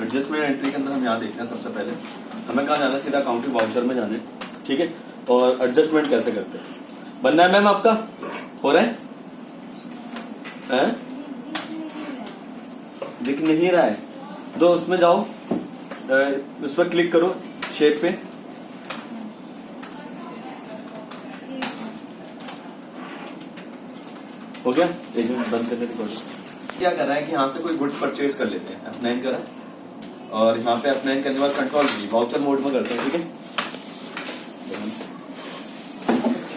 Adjustment entry के अंदर हम यहाँ देखते हैं। सबसे पहले हमें कहाँ जाना है, सीधा अकाउंटिंग वाउचर में जाना है, ठीक है। और एडजस्टमेंट कैसे करते हैं, बनना है मैम आपका, हो रहा है? दिख नहीं रहा है तो उसमें जाओ, उस पर क्लिक करो, शेप पे, हो गया। एक मिनट बंद करने रिकॉर्डिंग। क्या कर रहा है कि यहाँ से कोई गुड्स परचेज कर लेते हैं, F9 करा और यहाँ पे F9 करने के बाद कंट्रोल V वाउचर मोड में करते हैं, ठीक है।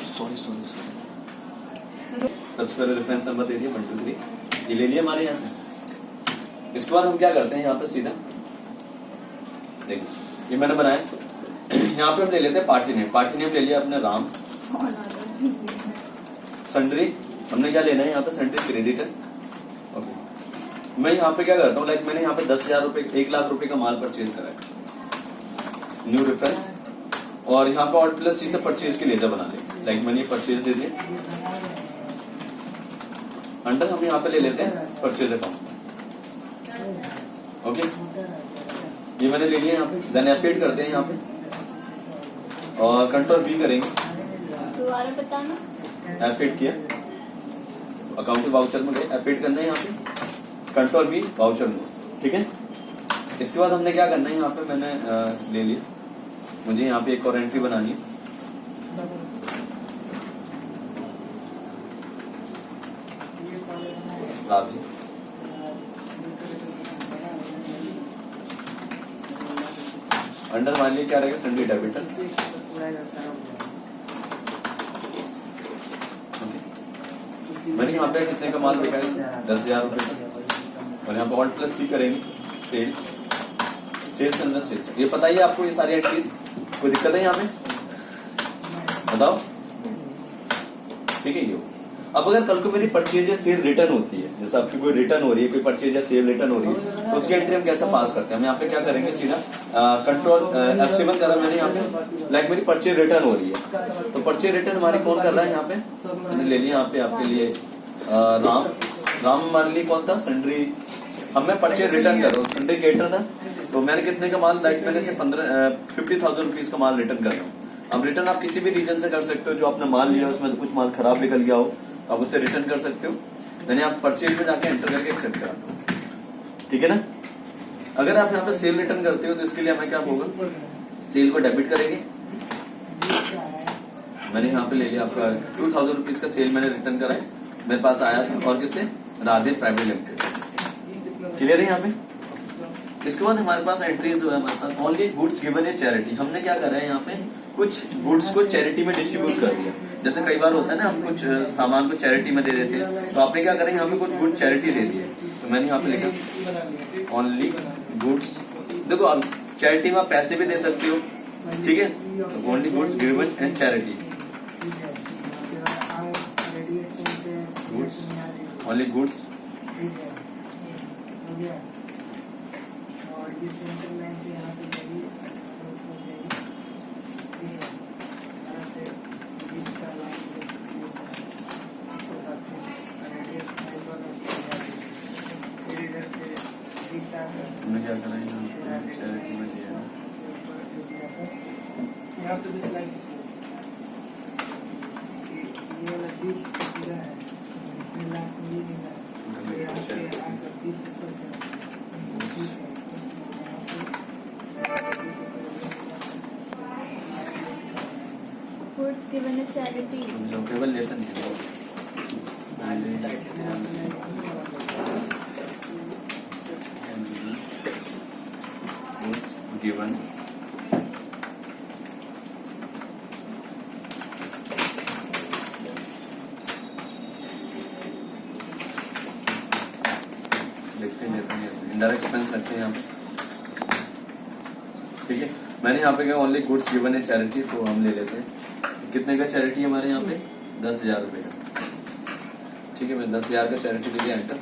सॉरी सबसे पहले रेफरेंस नंबर दे दिया 1 2 3, ये ले लिया हमारे यहाँ से। इसके बाद हम क्या करते हैं, यहाँ पे सीधा देखिए ये मैंने बनाया, यहाँ पे हम ले लेते हैं पार्टी नेम। पार्टी नेम ले लिया अपने राम। सन्ड्री हमने क्या लेना है, यहाँ पे सन्ड्री क्रेडिटर। ओके, मैं यहाँ पे क्या करता हूँ, लाइक मैंने यहाँ पे 10,000 रुपए 1 लाख रुपए का माल परचेज करा है, न्यू रेफरेंस, और यहाँ पे ऑल्ट प्लस सी से परचेज की लेजर बना ले। लाइक मैंने ये परचेज दे दिया, अंडर हम यहाँ पे ले लेते हैं परचेज अकाउंट। ओके, ये मैंने ले लिया यहाँ पे, देन एफिट करते हैं यहाँ पे और कंट्रोल V करेंगे, दोबारा बताना। एफिट किया, अकाउंटिंग वाउचर में गए, एफिट करना है यहाँ पे, कंट्रोल V वाउचर में, ठीक है। इसके बाद हमने क्या करना है, यहाँ पे मैंने ले लिया, मुझे यहाँ पे एक और एंट्री बनानी है। अंडर मान लिया क्या रहेगा, सन्ड्री डेबिटर। मैंने यहाँ पे कितने का माल रखा है, 10,000 रुपए का, और यहाँ पे ऑल्ट प्लस C करेंगे, सेल, सेल्स अंदर सेल्स। ये पता ही आपको ये सारी एंट्रीज, कोई दिक्कत है यहाँ पे, बताओ, ठीक है। ये अब अगर कल को मेरी परचेज या सेल रिटर्न होती है, जैसे आपकी कोई रिटर्न हो रही है, कोई परचेज या सेल रिटर्न हो रही है, तो उसकी एंट्री हम कैसे पास करते हैं, हम यहाँ पे क्या करेंगे, सीधा कंट्रोल F7 करा मैंने यहाँ पे, लाइक मेरी परचेज रिटर्न हो रही है, तो परचेज रिटर्न हमारी कौन कर रहा है, यहाँ पे मैंने ले लिया, यहाँ पे आपके लिए राम मान ली कौन था, सन्ड्री। अब मैं परचेज रिटर्न कर रहा हूँ, सन्ड्री केटर था, तो मैंने कितने का माल, लाइक मैंने सिर्फ 50,000 रुपीज का माल रिटर्न कर रहा हूँ। अब रिटर्न आप किसी भी रीजन से कर सकते हो, जो आपने माल लिया उसमें तो कुछ माल खराब निकल गया हो, आप उसे रिटर्न कर सकते हो। मैंने आप परचेज में जाके एंटर करके एक्सेप्ट करा, ठीक है ना। अगर आप यहाँ पे सेल रिटर्न करते हो तो इसके लिए हमें क्या होगा, सेल को डेबिट करेंगे। मैंने यहाँ पे ले लिया आपका 2,000 रुपीज का सेल मैंने रिटर्न करा है, मेरे पास आया था, और किससे, राधे प्राइवेट लिमिटेड, क्लियर है यहाँ पे। इसके बाद हमारे पास एंट्रीज हुआ है हमारे पास, ओनली गुड्स गिवन ए चैरिटी। हमने क्या करा है, यहाँ पे कुछ गुड्स को चैरिटी में डिस्ट्रीब्यूट कर दिया। जैसे कई बार होता है ना, हम कुछ सामान को चैरिटी में दे देते हैं, तो आपने क्या करें, यहाँ पे कुछ गुड चैरिटी दे दी है, तो मैंने यहाँ पे लिखा ओनली गुड्स। देखो आप चैरिटी में आप पैसे भी दे सकते हो, ठीक है, तो only goods given and charity, goods only goods. हमने क्या करा, चैरिटी में दिया, यहाँ से भी सिलाई Foods given a charity. जो केवल लेसन गिवन इंडायरेक्ट एक्सपेंस रखते हैं यहाँ पे, ठीक है। मैंने यहाँ पे क्या, ओनली गुड्स गिवन है चैरिटी, तो हम ले लेते हैं। कितने का चैरिटी है हमारे यहाँ पे, 10,000 रुपए का, ठीक है। मैं 10,000 का चैरिटी ले लिया एंटर,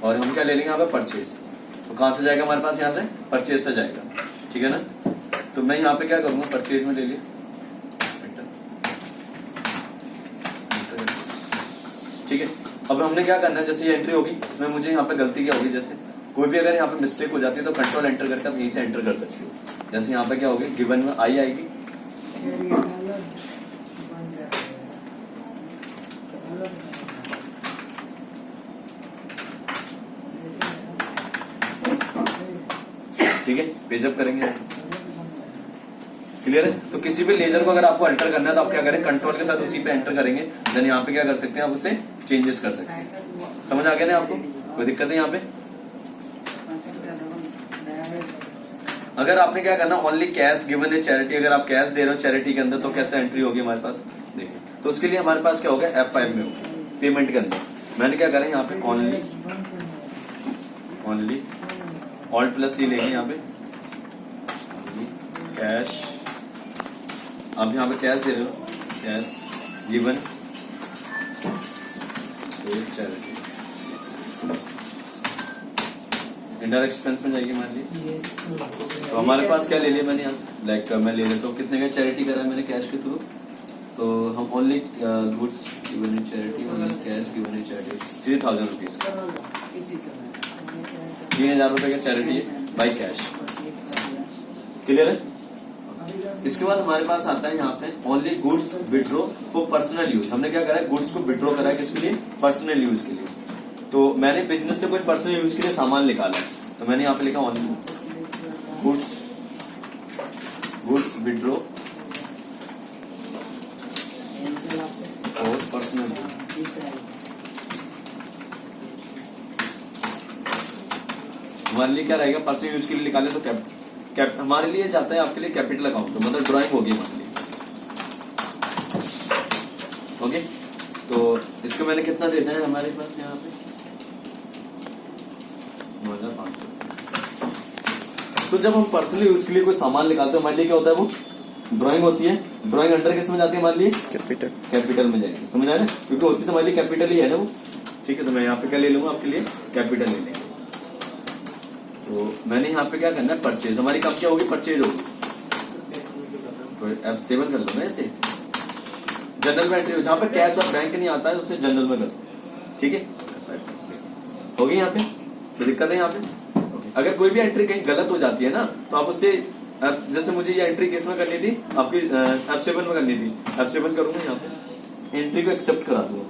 और हम क्या ले लेंगे यहाँ पे, परचेज। तो कहाँ से जाएगा हमारे पास, यहाँ से परचेज से जाएगा, ठीक है ना। तो मैं यहाँ पे क्या करूंगा, परचेज में ले लिया, ठीक है। अब हमने क्या करना है, जैसे ये एंट्री होगी, इसमें मुझे यहाँ पे गलती क्या होगी, जैसे कोई भी अगर यहाँ पे मिस्टेक हो जाती है तो कंट्रोल एंटर करके आप यहीं से एंटर कर सकते हो। जैसे यहाँ पे क्या होगा, गिवन में आई आएगी, ठीक है, पेजअप करेंगे। क्लियर है? तो किसी भी लेजर को अगर आपको अल्टर करना है तो आप क्या करें, कंट्रोल के साथ उसी पे एंटर करेंगे, देन यहाँ पे क्या कर सकते हैं, आप उसे चेंजेस कर सकते हैं। समझ आ गया ना आपको? कोई दिक्कत है यहाँ पे? अगर आपने क्या करना, ओनली कैश गिवन है चैरिटी, अगर आप कैश दे रहे हो चैरिटी के अंदर तो कैसे एंट्री होगी हमारे पास, देखिए। तो उसके लिए हमारे पास क्या होगा, F5 में होगा पेमेंट के अंदर। मैंने क्या करें यहाँ पे ओनली Alt+C लेंगे यहाँ पे, कैश, आप यहाँ पे कैश दे रहे हो, cash given charity, indirect expense में जाएगी मान लीजिए। तो हमारे पास क्या ले लिया मैंने यहाँ, लाइक मैं ले लेता हूँ, कितने का चैरिटी करा है मैंने कैश के थ्रू, तो हम only goods given in charity, only cash given in charity 3000 rupees, 3000 रुपए का चैरिटी है बाई कैश। क्लियर है? इसके बाद हमारे पास आता है यहाँ पे only goods withdraw for personal use. हमने क्या करा है, गुड्स को विड्रॉ करा है किसके लिए, पर्सनल यूज के लिए। तो मैंने बिजनेस से कोई पर्सनल यूज के लिए सामान निकाला है, तो मैंने यहाँ पे लिखा ओनली गुड्स विड्रॉ और पर्सनल यूज। हमारे लिए क्या रहेगा, पर्सनल यूज के लिए निकाले तो हमारे लिए जाता है आपके लिए कैपिटल अकाउंट, तो मतलब ड्राइंग होगी हमारे लिए। ओके, तो इसको मैंने कितना देना है हमारे पास यहाँ पे 9500। तो जब हम पर्सनल यूज के लिए कोई सामान निकालते हैं हमारे लिए क्या होता है, वो ड्राइंग होती है। ड्राइंग अंडर किस में जाती है हमारे लिए, कैपिटल में जाएगी। समझ आ रहा है? क्योंकि होती तो हमारे लिए कैपिटल ही है ना वो। ठीक है, तो मैं यहाँ पे क्या ले लूंगा आपके लिए, कैपिटल ले लेंगे। तो मैंने यहाँ पे क्या करना है, परचेज, हमारी कब क्या होगी, परचेज होगी। तो F7 कर लो ना ऐसे, जनरल में एंट्री हो, जहाँ पे कैश और बैंक नहीं आता है उसे जनरल में कर दो। ठीक है, हो गई यहाँ पे, तो दिक्कत है यहाँ पे। अगर कोई भी एंट्री कहीं गलत हो जाती है ना, तो आप उससे, जैसे मुझे ये एंट्री किस में करनी थी, आपकी F7 में करनी थी, F7 करूंगा यहाँ पे, एंट्री को एक्सेप्ट करा दूंगा,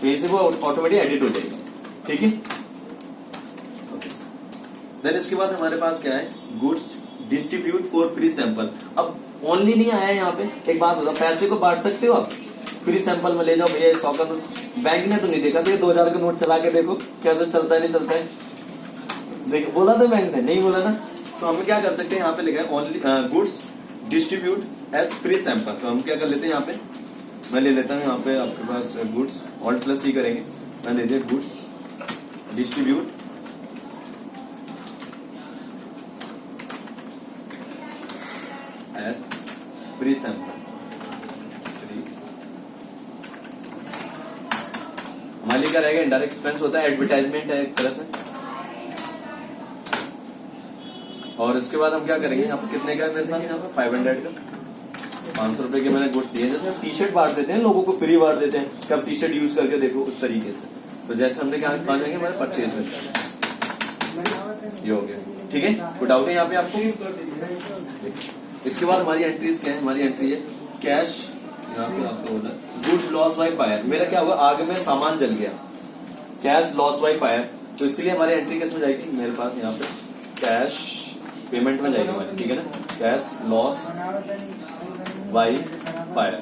तो यहीं से वो ऑटोमेटिक एडिट हो जाएगा। ठीक है, देन इसके बाद हमारे पास क्या है, goods distribute for free sample. अब ओनली नहीं आया यहाँ पे, एक बात होता, पैसे को बांट सकते हो आप, फ्री सैंपल में ले जाओ भैया 100 का नोट। बैंक ने तो नहीं देखा था, 2000 का नोट चला के देखो कैसे चलता है, नहीं चलता है, देखो बोला था बैंक ने, नहीं बोला ना। तो हम क्या कर सकते हैं, यहाँ पे लिखा है only goods distribute as free sample. तो हम क्या कर लेते हैं, यहाँ पे मैं ले लेता हूँ, यहाँ पे आपके पास गुड्स Alt+C करेंगे, मैं ले लिया goods distribute S free sample. हमारे लिए क्या रहेगा, इंडायरेक्ट एक्सपेंस होता है, एडवर्टाइजमेंट है एक तरह से। और इसके बाद हम क्या करेंगे, यहाँ पे कितने का है मेरे पास, यहाँ पे 500 का, 500 रुपए के मैंने गुड्स दिए। जैसे हम टी शर्ट बांट देते हैं, लोगों को फ्री बांट देते हैं कि आप टी शर्ट यूज करके देखो, उस तरीके से। तो जैसे हमने क्या कहा जाएंगे, हमारे परचेज में ये हो गया। ठीक है, कोई डाउट है यहाँ पे आपको? इसके बाद हमारी एंट्रीज क्या है, हमारी एंट्री है कैश, यहाँ पे आपको बोला गुड्स लॉस बाय फायर। मेरा क्या हुआ, आग में सामान जल गया, कैश लॉस बाय फायर। तो इसके लिए हमारी एंट्री किस में जाएगी, मेरे पास यहाँ पे कैश पेमेंट में जाएगी हमारी। ठीक है ना, कैश लॉस बाय फायर।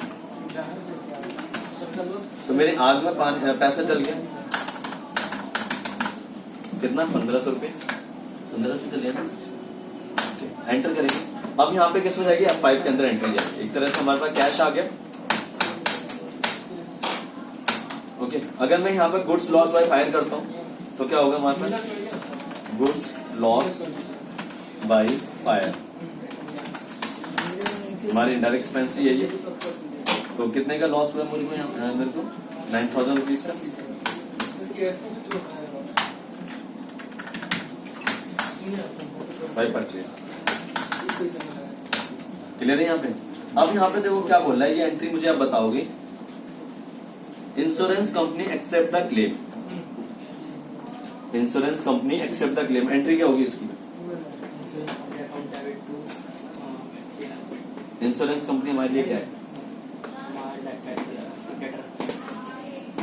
तो मेरे आग में पैसा जल गया, कितना, 1500 रुपए, 1500 चल गया। एंटर करेंगे। अब यहाँ पे किस में जाएगी, F5 के अंदर एंट्री जाएगी। एक तरह से हमारे पास कैश आ गया। ओके, अगर मैं यहाँ पे गुड्स लॉस बाय फायर करता हूँ तो क्या होगा हमारे पास, गुड्स लॉस बाय फायर, हमारे इंडायरेक्ट एक्सपेंस ही है ये। तो कितने का लॉस हुआ मुझको यहाँ, मेरे को 9000 रुपीज का। By purchase. क्लियर है यहाँ पे? अब यहाँ पे देखो क्या बोल रहा है, ये एंट्री मुझे आप बताओगे, insurance company accept the claim. Insurance company accept the claim, entry क्या होगी इसकी? इंश्योरेंस कंपनी हमारे लिए क्या है?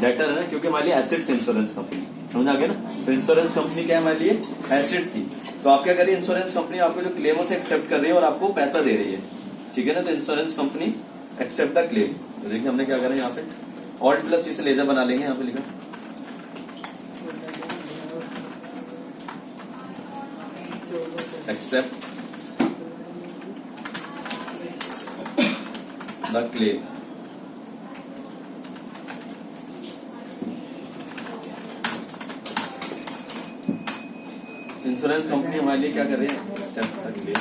डेटर है ना, क्योंकि हमारे लिए एसेट्स इंश्योरेंस कंपनी, समझ आ गया ना। तो इंश्योरेंस कंपनी क्या है हमारे लिए? एसेट थी। तो आप क्या करिए, इंश्योरेंस कंपनी आपको जो क्लेम है उसे एक्सेप्ट कर रही है और आपको पैसा दे रही है, ठीक है ना। तो insurance company accept the claim. तो देखिए हमने क्या करा यहाँ पे, ऑल्ट प्लस सी से लेजर बना लेंगे, यहाँ पे लिखा accept the claim. Insurance company हमारे लिए क्या कर रही है? Accept the claim.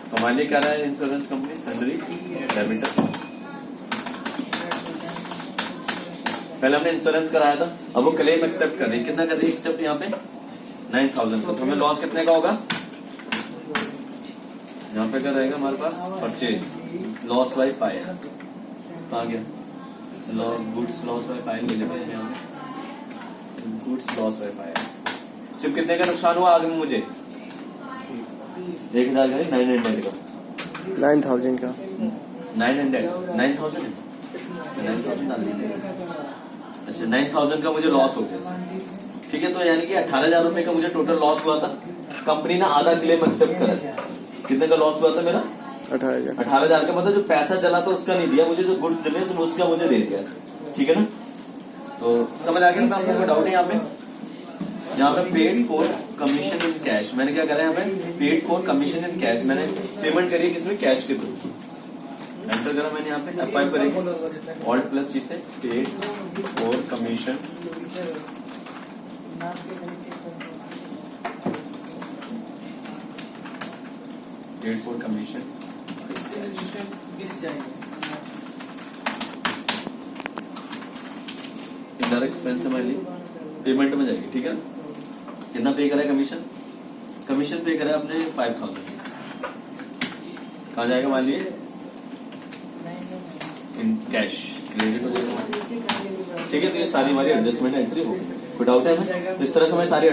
तो हमारे लिए क्या रहा है इंश्योरेंस कंपनी? Salary debtor. पहले हमने इंश्योरेंस कराया था, अब वो क्लेम एक्सेप्ट कर रही है। कितना कर रही है एक्सेप्ट यहाँ पे? 9,000 का। तो हमें लॉस कितने का होगा? यहाँ पे क्या रहेगा हमारे पास? Purchase loss by 5। कहा गया? लॉस गुड्स लॉस बाय 5 ले लेते हैं, गुड्स लॉस बाय 5। सिर्फ कितने का नुकसान हुआ आगे में मुझे? 1,000 का, 900 का, 9,000 का, 9,000 अच्छा 9,000 का मुझे लॉस हो गया, ठीक है। तो यानी कि 18,000 रुपए का मुझे टोटल लॉस हुआ था। कंपनी ने आधा क्लेम एक्सेप्ट करा। कितने का लॉस हुआ था मेरा? 18,000 का। मतलब जो पैसा चला था उसका नहीं दिया मुझे, जो गुड्स चले उसका मुझे दे दिया, ठीक है ना। तो समझ आ गया ना आपको? कोई डाउट है यहाँ पे? यहाँ पे paid for commission in cash, मैंने क्या करा है यहाँ पे? Paid for commission in cash, मैंने पेमेंट करी है किसमें? कैश के थ्रू। एंटर करा मैंने यहाँ पे, F5 करेंगे, ऑल्ट प्लस सी से, paid for commission paid for commission indirect expense हमारे लिए पेमेंट में जाएगी, ठीक है ना। कितना पे करा है कमीशन? कमीशन पे करा है आपने 5,000। कहाँ जाएगा हमारे लिए? इन कैश, क्रेडिट हो जाएगा, ठीक है। तो ये सारी हमारी एडजस्टमेंट एंट्री होगी। कोई डाउट है हमें? तो इस तरह से हमें सारी